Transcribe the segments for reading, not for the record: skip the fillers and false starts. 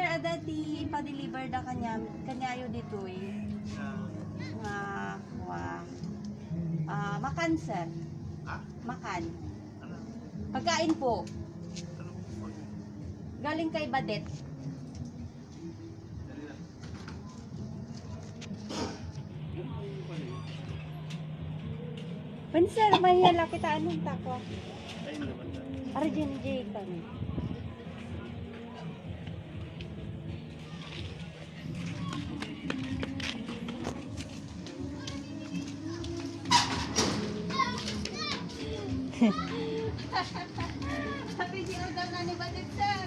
adati pa-deliver da kanyayo dito eh. Makan sir. Makan. Pagkain po. Galing kay Badet. Sir, may hala kita anong tako? Arjun J kami. Happy order na ni Badet, sir.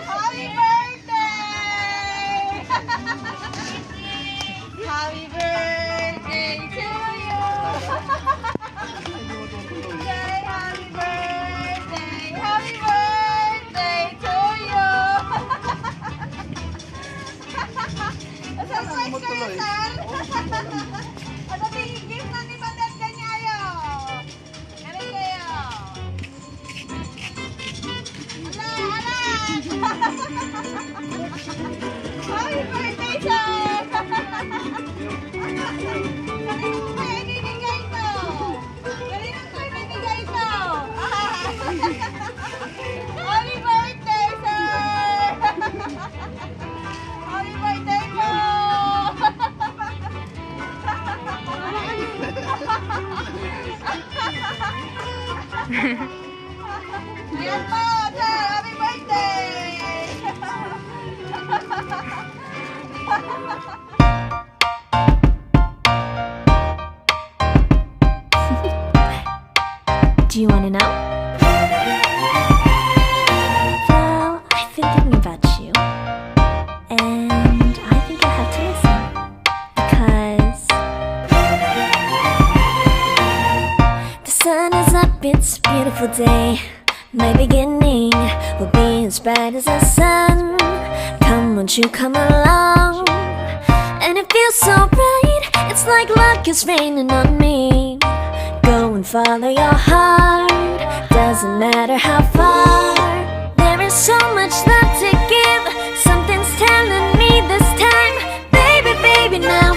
Happy birthday! Happy birthday to you! Yay, happy birthday! Happy birthday to you! Surprise kayo, sir! Ano gift na ni Badet kanyayo? Galing kayo! Happy birthday, sir! Kanino ko ibibigay ito? Kanino ko ibibigay ito? Happy birthday, sir! Happy birthday po! Ayan po, sir! Happy birthday! Do you want to know? Well, I've been thinking about you, and I think I have to listen, because the sun is up, it's a beautiful day. My beginning will be as bright as the sun. Come, won't you come along? And it feels so bright, it's like luck is raining on me. Go and follow your heart, doesn't matter how far. There is so much love to give, something's telling me this time. Baby, baby, now